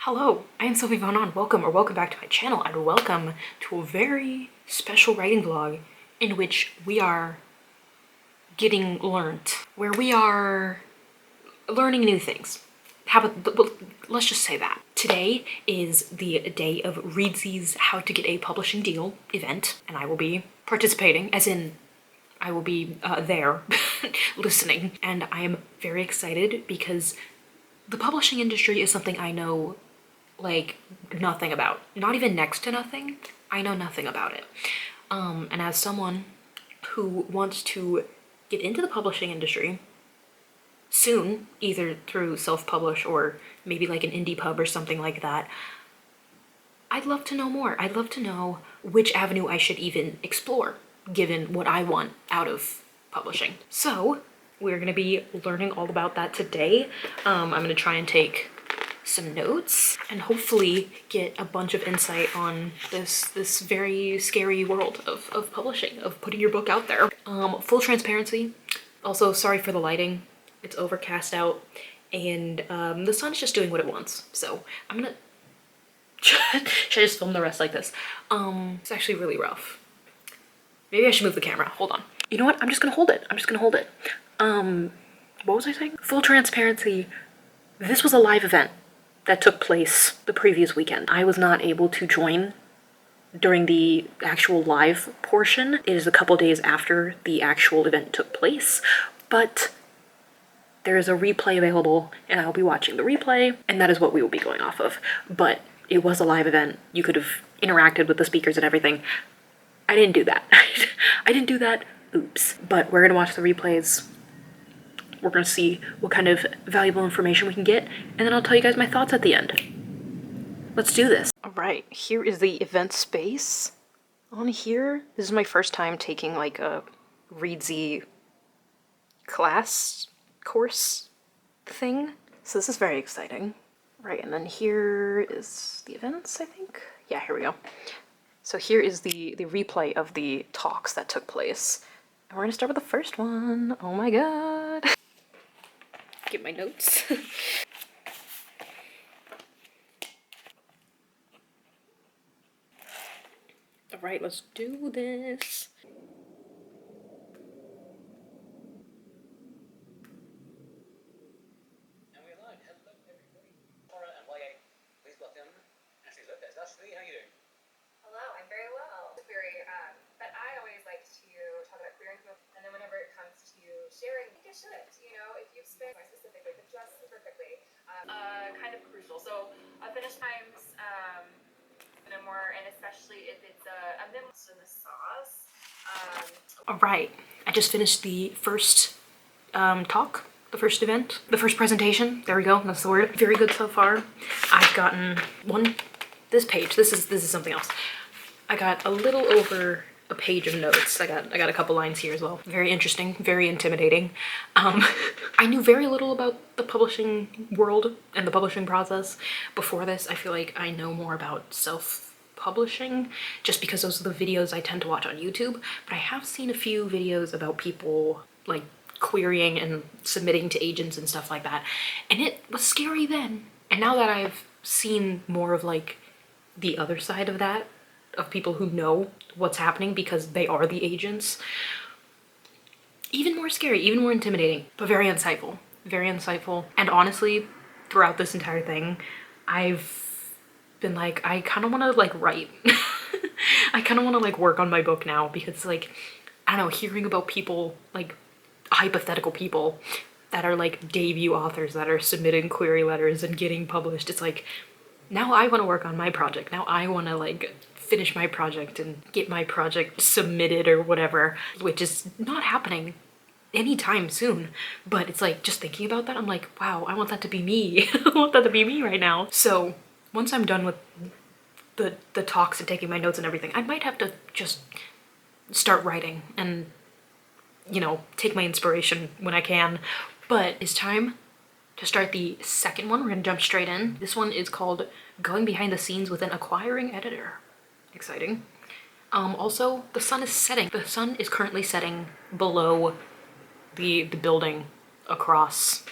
Hello, I am Sophie welcome back to my channel, and welcome to a very special writing vlog in which we are getting learned, where we are learning new things. Let's just say that. Today is the day of REEDSY's How to Get a Publishing Deal event, and I will be participating, as in I will be there listening, and I am very excited because the publishing industry is something I know like nothing about. Not even next to nothing. I know nothing about it. And as someone who wants to get into the publishing industry soon, either through self-publish or maybe like an indie pub or something like that, I'd love to know more. I'd love to know which avenue I should even explore, given what I want out of publishing. So we're gonna be learning all about that today. I'm gonna try and take some notes and hopefully get a bunch of insight on this very scary world of publishing, of putting your book out there. Full transparency, also sorry for the lighting. It's overcast out and the sun's just doing what it wants. So I'm gonna, should I just film the rest like this? It's actually really rough. Maybe I should move the camera, hold on. You know what, I'm just gonna hold it. What was I saying? Full transparency, this was a live event that took place the previous weekend. I was not able to join during the actual live portion. It is a couple days after the actual event took place, but there is a replay available and I'll be watching the replay, and that is what we will be going off of. But it was a live event. You could have interacted with the speakers and everything. I didn't do that. I didn't do that, oops. But we're gonna watch the replays. We're gonna see what kind of valuable information we can get, and then I'll tell you guys my thoughts at the end. Let's do this. All right, here is the event space. On here, this is my first time taking like a REEDSY course thing. So this is very exciting. Right, and then here is the events, I think. Yeah, here we go. So here is the replay of the talks that took place. And we're gonna start with the first one. Oh my god. Get my notes. All right, let's do this. And we're live. Hello, everybody. Laura and YA, please welcome Ashley Lopez. Ashley, how are you doing? Hello, I'm very well. But I always like to talk about queer and and then whenever it comes to sharing, I think it should. You know, if you've spent more specifically, but just super quickly, kind of crucial. So finish times, memoir, and especially if it's a memoir in the sauce. All right, I just finished the first talk, the first event, the first presentation. There we go, that's the word. Very good so far. I've gotten this page, this is something else. I got a little over a page of notes. I got a couple lines here as well. Very interesting, very intimidating. I knew very little about the publishing world and the publishing process before this. I feel like I know more about self-publishing just because those are the videos I tend to watch on YouTube, but I have seen a few videos about people like querying and submitting to agents and stuff like that, and it was scary then. And now that I've seen more of like the other side of that, of people who know what's happening because they are the agents, even more scary, even more intimidating, but very insightful, very insightful. And honestly, throughout this entire thing, I've been like, I kind of want to like write. I kind of want to like work on my book now, because like, I don't know, hearing about people, like hypothetical people that are like debut authors that are submitting query letters and getting published, it's like, now I want to work on my project. Now I want to like finish my project and get my project submitted or whatever, which is not happening anytime soon. But it's like, just thinking about that, I'm like, wow, I want that to be me. I want that to be me right now. So once I'm done with the talks and taking my notes and everything, I might have to just start writing and, you know, take my inspiration when I can. But it's time to start the second one. We're gonna jump straight in. This one is called Going Behind the Scenes with an Acquiring Editor. Exciting. Also, the sun is setting. The sun is currently setting below the building across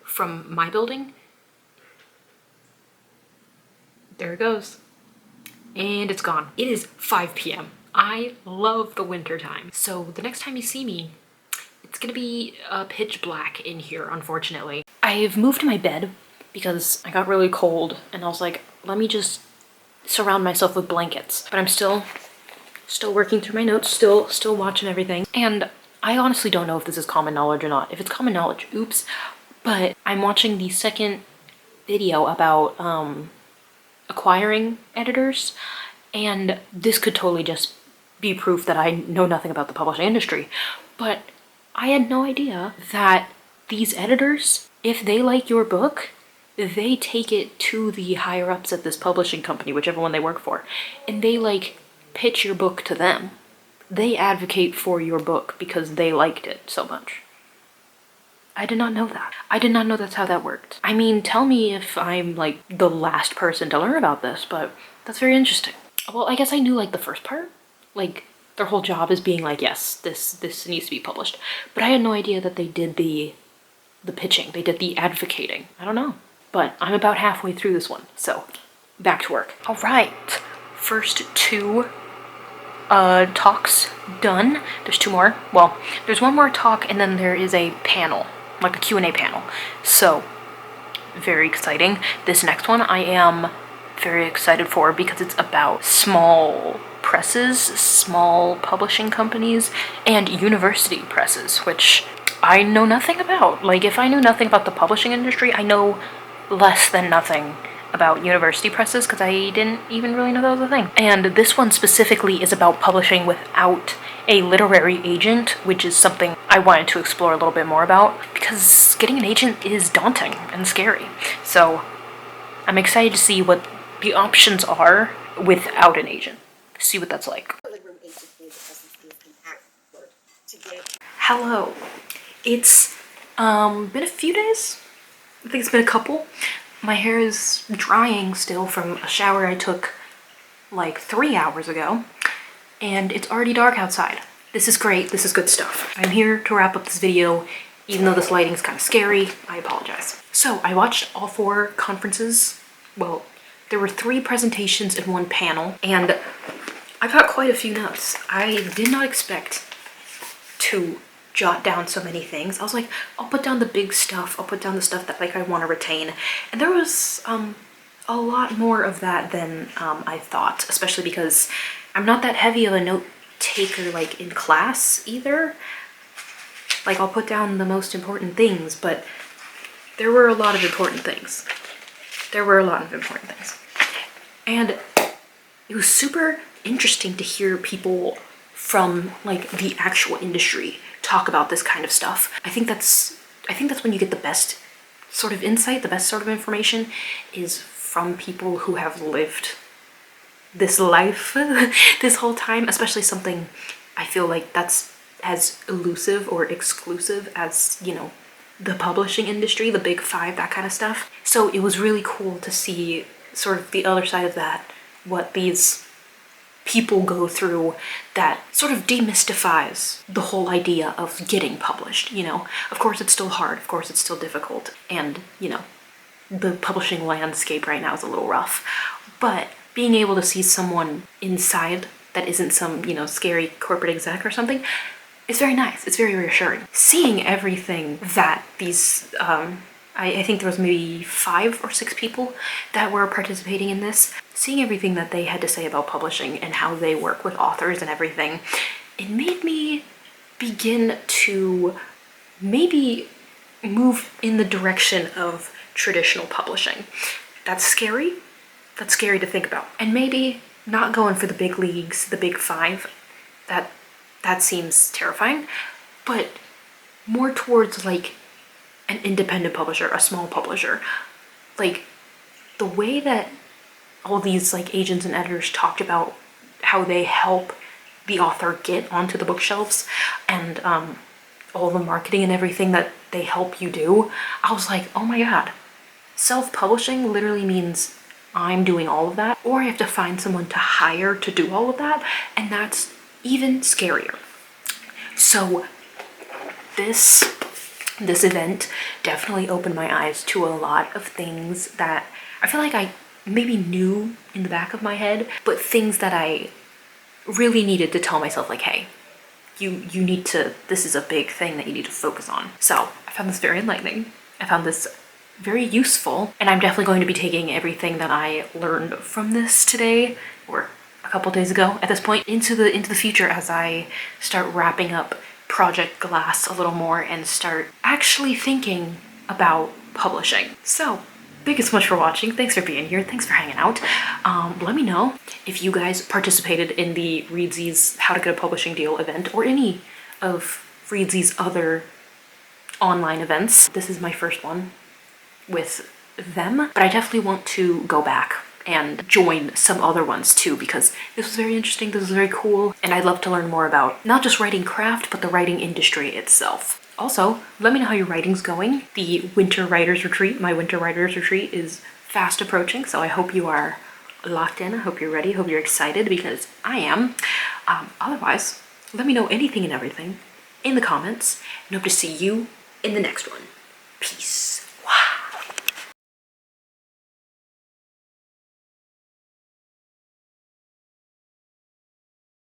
from my building. There it goes. And it's gone. It is 5 p.m. I love the winter time. So the next time you see me, it's gonna be pitch black in here, unfortunately. I've moved my bed because I got really cold and I was like, let me just surround myself with blankets. But I'm still working through my notes, still watching everything. And I honestly don't know if this is common knowledge or not. If it's common knowledge, oops. But I'm watching the second video about acquiring editors, and this could totally just be proof that I know nothing about the publishing industry. But I had no idea that these editors, if they like your book, they take it to the higher ups at this publishing company, whichever one they work for, and they like pitch your book to them. They advocate for your book because they liked it so much. I did not know that. I did not know that's how that worked. I mean, tell me if I'm like the last person to learn about this, but that's very interesting. Well, I guess I knew like the first part. Like their whole job is being like, yes, this needs to be published. But I had no idea that they did the pitching. They did the advocating. I don't know. But I'm about halfway through this one, so back to work. All right, first two talks done. There's two more. Well, there's one more talk and then there is a panel, like a Q&A panel. So very exciting. This next one I am very excited for because it's about small presses, small publishing companies, and university presses, which I know nothing about. Like if I knew nothing about the publishing industry, I know less than nothing about university presses because I didn't even really know that was a thing. And this one specifically is about publishing without a literary agent, which is something I wanted to explore a little bit more about because getting an agent is daunting and scary. So I'm excited to see what the options are without an agent. See what that's like. Hello. It's been a few days. I think it's been a couple. My hair is drying still from a shower I took like 3 hours ago, and it's already dark outside. This is great. This is good stuff. I'm here to wrap up this video. Even though this lighting's kind of scary, I apologize. So I watched all 4 conferences. Well, there were 3 presentations and 1 panel, and I got quite a few notes. I did not expect to jot down so many things. I was like, I'll put down the big stuff. I'll put down the stuff that like I want to retain. And there was a lot more of that than I thought, especially because I'm not that heavy of a note taker like in class either. Like I'll put down the most important things, but there were a lot of important things. And it was super interesting to hear people from like the actual industry talk about this kind of stuff. I think that's when you get the best sort of insight, the best sort of information is from people who have lived this life this whole time, especially something I feel like that's as elusive or exclusive as, you know, the publishing industry, the big 5, that kind of stuff. So it was really cool to see sort of the other side of that, what these people go through that sort of demystifies the whole idea of getting published, you know. Of course it's still hard, of course it's still difficult, and, you know, the publishing landscape right now is a little rough. But being able to see someone inside that isn't some, you know, scary corporate exec or something is very nice. It's very reassuring. Seeing everything that these, I think there was maybe 5 or 6 people that were participating in this. Seeing everything that they had to say about publishing and how they work with authors and everything, it made me begin to maybe move in the direction of traditional publishing. That's scary. That's scary to think about. And maybe not going for the big leagues, the big 5, that seems terrifying, but more towards like an independent publisher, a small publisher. Like the way that all these like agents and editors talked about how they help the author get onto the bookshelves and all the marketing and everything that they help you do, I was like, oh my god, self-publishing literally means I'm doing all of that, or I have to find someone to hire to do all of that, and that's even scarier. So this event definitely opened my eyes to a lot of things that I feel like I maybe knew in the back of my head, but things that I really needed to tell myself like, hey, you need to, this is a big thing that you need to focus on. So I found this very enlightening. I found this very useful, and I'm definitely going to be taking everything that I learned from this today, or a couple days ago at this point, into the future as I start wrapping up Project Glass a little more and start actually thinking about publishing. So thank you so much for watching. Thanks for being here. Thanks for hanging out. Let me know if you guys participated in the REEDSY's How to Get a Publishing Deal event or any of REEDSY's other online events. This is my first one with them, but I definitely want to go back and join some other ones too, because this was very interesting, this was very cool, and I'd love to learn more about not just writing craft, but the writing industry itself. Also, let me know how your writing's going. The winter writers retreat, my winter writers retreat, is fast approaching, so I hope you are locked in. I hope you're ready. I hope you're excited, because I am. Otherwise, let me know anything and everything in the comments, and hope to see you in the next one. Peace.